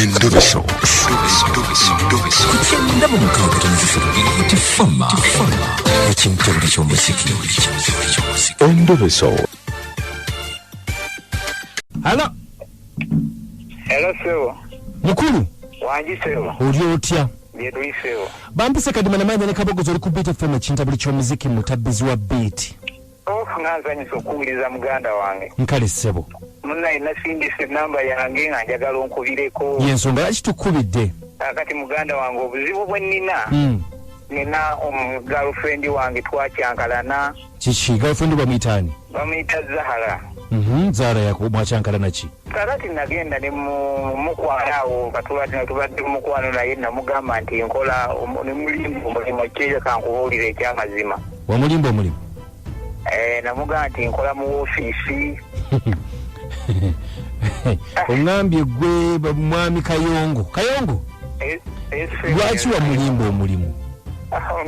Endoveso. Kutenda mu mukaaga tifama. Ekintu buli ky'omuziki. Endoveso. Hello. Hello, sir. Mukulu. Wanji, sir. Oli otya? Byetuli, sir. Bampise kadima namanya ne kabogozo oli ku Beat FM ekintu buli ky'omuziki mutabbizi wa beat. Nanzanyisa okuwuliriza muganda wange. Nkale ssebo. Munnaye nasindise enamba yange nga njagala onkubireko. Y'ensonga lwaki tukubidde? Kati muganda wange obuzibu bwe nnina. Nina girlfriend wange twakyankalana. Kiki girlfriend bamuyitaani? Bamuyita Zahara. Zahara mwakyankalana ki? Kakati nagenda ne mukwano tubadde mukwano naye namugamba nti nkola omulimu kyeyo kankubuulira ekyamazima. Wamulimba omulimu? Namugamba nti nkola mu ofiisi. Ongambye gwe mwami Kayongo. Lwaki wamulimba omulimu?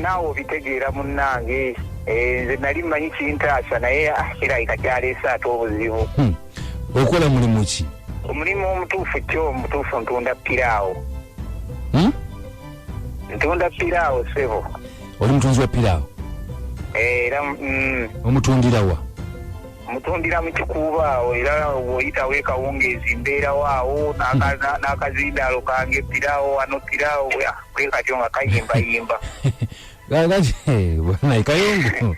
Naawe obitegeera munnange. Nze nali mmanyi kintaasa naye kirabika kyaleese ate obuzibu. Okola mulimu ki? Omulimu omutuufu ntunda piraawo. Ntunda piraawo sebo. Oli mutunzi wa piraawo? Era omutundira wa? Mutundira mu kikuubaawo era bw'oyitawo ekawungeezi mbeerawo awo n'akazindaalo kange piraawo wano piraawo bwe katyo nga kayimbayimba. Bwanaye Kayongo.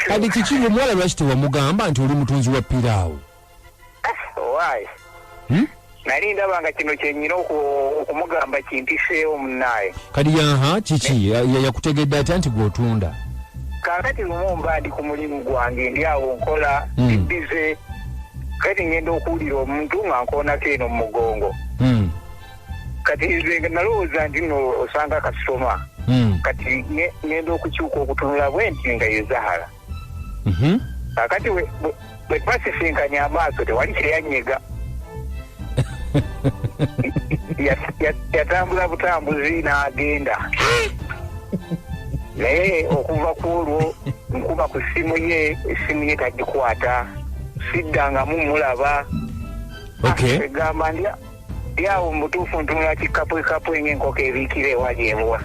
Kati kiki omuwala lwaki tewamugamba nti oli mutunzi wa piraawo? Waayi. Nali ndaba nga kino kyennyina okumugamba kimpiseewo munnaye. Kati kiki yakutegedde atya nti gw'otunda? Kakati lumu mba ndi ku mulimu gwange ndi awo nkola bize. Kati ngenda okuwulira omuntu nga nkoonako eno mu mugongo. Kati nze nalowooza nti nno osanga kasitoma. Kati ngenda okukyuka okutunula bwe nti nga ye Zahara. Kakati bwe twasisinkanya amaaso tewali kyeyanyega. Yatambula butambuzi n'agenda. Naye okuva ku olwo nkuba ku essimu ye tagikwata. Siddangamu mulaba. Egamba ndi awo mutuufu ntunula kikapu ng'enkoko ebiikira ewali emuwa.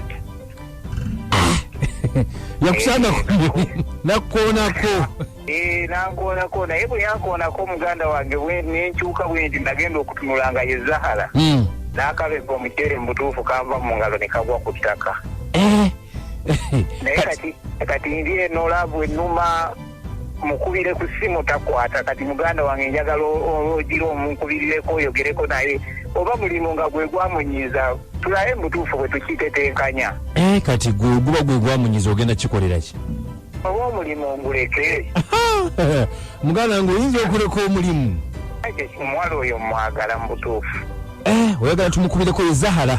Yakusanga nakkoonako. Nankoonako naye bwe yankoonako muganda wange nenkyuka bwe nti nagenda okutunula nga ye Zahara. N'akabega omuceere mu butuufu kanva mu ngalo ne kagwa ku ttaka. Naye kati ndi eno olaavu ennuma mukubire ku ssimu takwata. Kati muganda wange njagala ogira omunkubirireko oyogereko naye oba mulimu nga gwe gwamunyiiza tulabe mutuufu bwe tukitetenkanya. Kati guba gwe gwamunyiiza ogenda kikolera ki? Oba omulimu nguleke. Muganda wange oyinza okuleka omulimu. Omuwala oyo mwagala mu butuufu. Oyagala tumukubireko ye Zahara?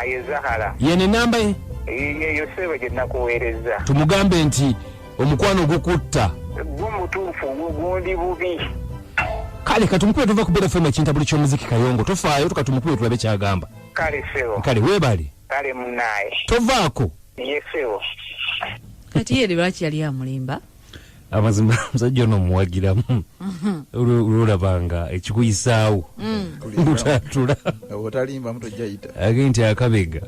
Ye Zahara. Yene namba ye? Yeyo sebo gye nakuweereza. Tumugambe nti omukwano ogukutta. Gumutuufu gundi bubi. Kale katumukube tuva ku Beat FM ekintu buli ky'omuziki Kayongo. Tofaayo tukatumukube tulabe kyagamba. Kale sebo. Kale weebale. Kale munnaye. Tovaako. Ye sebo. Kati ye lwaki yali amulimba? Amazima musajja ono muwagiramu. Olulabanga ekikuyisaawo. Mutatula. Otalimba muto jayita. Agenti akabega.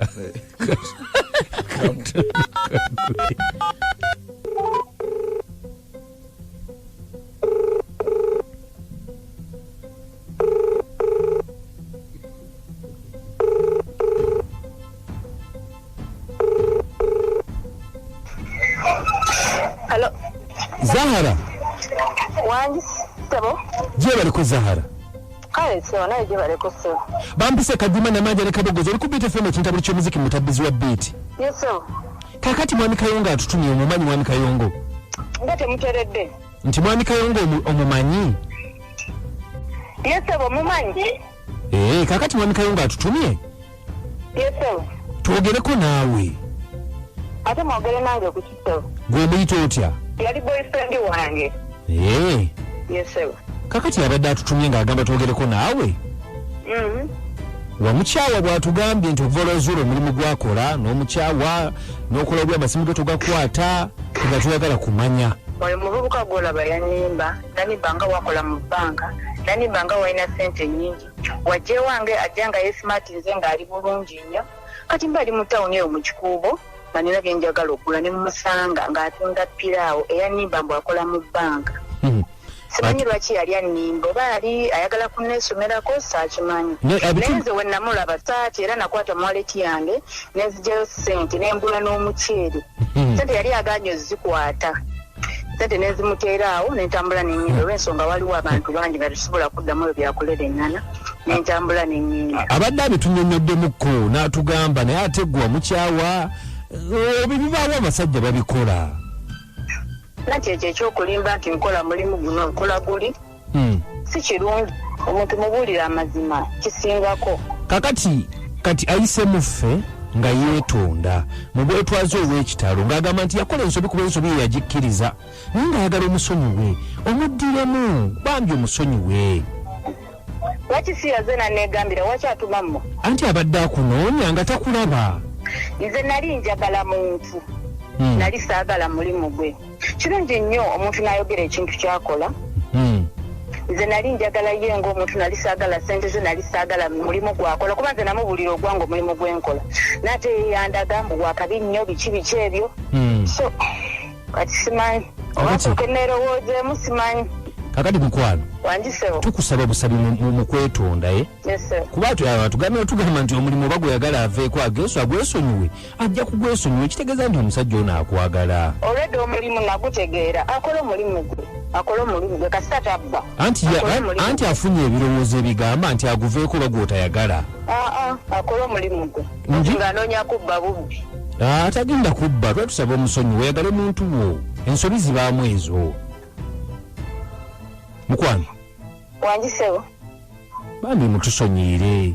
Hello. Zahara. Wanji sebo. Je baliko Zahara. Kale sebo naye je baliko sebo. Bampise kadima namanja ne kabogozo oli ku Beat FM ekintu buli ky'omuziki mutabbizi wa beat. Yes sebo. Kakati mwami Kayongo atutumye omumanyi mwami Kayongo. Ngate muteredde. Nti mwami Kayongo omumanyi. Yes sebo mumanyi. Kakati mwami Kayongo atutumye. Yes sebo. Twogereko naawe. Ate mwogere nange ku kitabo. Gwe muyita otya? Yali boyfriend wange. Yes sebo. Kakati abadde atutumye ng'agamba twogereko naawe. Wamukyawa bw'atugambye nti okuva olw'ezuula omulimu gwakola n'omukyawa n'okola bwe amasimu ge togakwata nga tuyagala kumanya oyo muvubuka gwolaba yanimba nanimba nga wakola mu bbanka nanimba nga walina ssente nnyingi wajje wange ajja nga yesmart nze ng'ali bulungi nnyo kati mbali mu tawuni eyo mu kikuubo nga nina byenjagala okugula ne mumusanga ng'atunda piraawo eyanimba mbu akola mu bbanka simanyi lwaki yali annimba oba yali ayagala kunneesomerako saakimanyi naye nze we namulaba saati era nakwata mwaleti yange nenzigyayo ssente nembula n'omuceere sente yali aganye ozikwata sente nezimuteeraawo nentambula nenyinda olw'ensonga waliwo abantu bangi nga tesobola kuddamu ebyo byakolera engana nentambula nenyinda abadde abitunyonyoddemukko n'atugamba naye ate gwe mukyawa bibibaawo abasajja babikola nati ekyo ekyokulimba nti nkola mulimu guno nkola guli si kirungi omuntu mubuulira amazima kisingako kati ayisemuffe nga yeetonda mu bwetwaze obw'ekitalo ng'agamba nti yakola ensobi kuba ensobi ye yagikkiriza naye ng'ayagala omusonyiwe omuddiremu bambi omusonyiwe lwaki si yaze nanneegambira waki atumammo anti abadde akunoonya nga takulaba nze nali njagala muntu nali saagala mulimu gwe kirungi nnyo omuntu n'ayogera ekintu kyakola nze nali njagala ye ng'omuntu nali saagala ssente ze nali saagala mulimu gwakola kuba nze namubuulira ogwange omulimu gwenkola n'ate yeyandaga mbu wakabi nnyo biki ebyo so kati simanyi obatuuka neerowoozeemu simanyi kakati mukwano wangisewo tukusaba busabi mu kwetonda kuba tugamba nti omulimu oba gweyagala aveeko agwesonyiwe ajja kugwesonyiwe kitegeeza nti omusajja ono akwagala olwedde omulimu nagutegeera akola omulimu gwe kasita tabba anti afunye ebirowoozo ebigamba nti aguveeko oba gwotayagala akola omulimu gwe ng'anoonya kubba bubbi atagenda kubba twetusaba omusonyiwe oyagale muntu wo ensobi zibaamu ezo mukwano wangisewo bambi mutusonyiire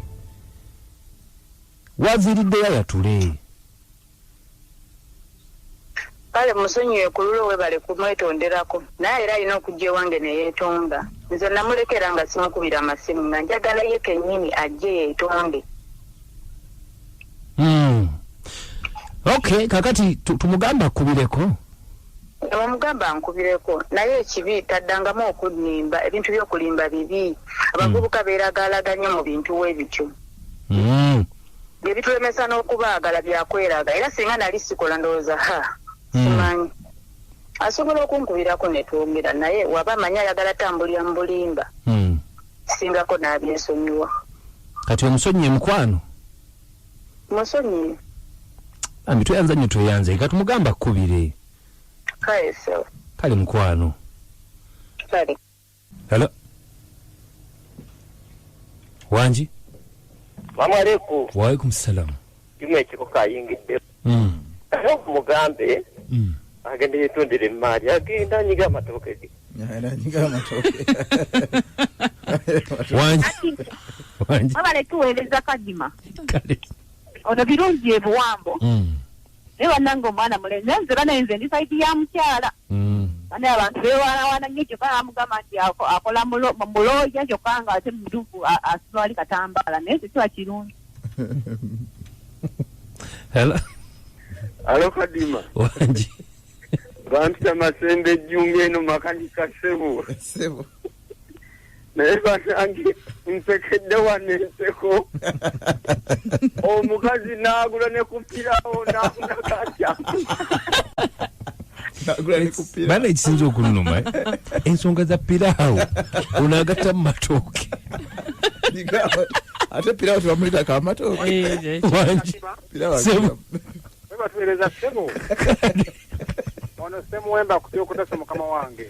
waviiriddeyo ayatule kale musonyiwe ku lulo webale kumwetonderako naye era alina okujja ewange neyeetonda nze namulekera nga simukubira amasimu nga njagala ye kennyini ajje yeetonde okay kakati tumugamba akubireko omugamba nkubireko naye ekibi taddangamu okunnimba ebintu by'okulimba bibi abavubuka beeragalaganye mu bintu webityo bye bitulemesa n'okubaagala byakweraga era singa nali sikola ndowooza simanyi asobola okunkubirako netwongera naye waba amanyi ayagala tambulira mu bulimba singako n'abyensonyiwa kati omusonyiye mukwano musonyiye ambi tweyanza nnyo tweyanze kati mugamba akkubire kale mukwano kale hello wanji Mamaleku. Waalaikum salam. Yume chikoka yingide. Mugambe. Agende yitundire mali. Agenda nyiga matoke. Nyiga matoke. Wanji. Mamaleku weleza kadima. Kale. Ono birungi ebuwambo. Ewa nango mwana mulenzi. Nze nze ndi saidi ya mkyala. Bane abantu bewana nnyo kyokka amugamba nti akola muloja kyokka nga ate mudufu aswali katambala naye kiba kirungi. Hello kadima. Wanji. Bantu amasembe jjungu eno makanika sebo. Naye batangi nsekedde wane nseko. Omukazi n'agula ne kupirawo n'afuna katya. Bana ekisinza okunuma ensonga za piraawo onagatta mu matooke ate piraawo tebamulita kamatooke batuweereza ssebo ono semuwemba kutyokutasa mukama wange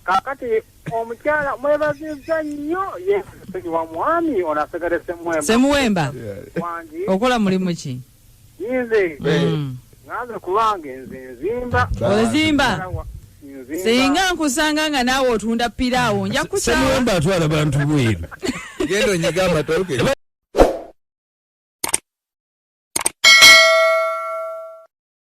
kakati omukyala mwebazizza nnyo yesusenyi wa mwami ono asigale semuwemba okola mulimu ki yinze Naza kulange nzimba. Ozimba. Singa nkusanga nga nawe otunda piraawo nja kusaba. Semuwemba atwala bantu bweru. Gendo nyiga matoke.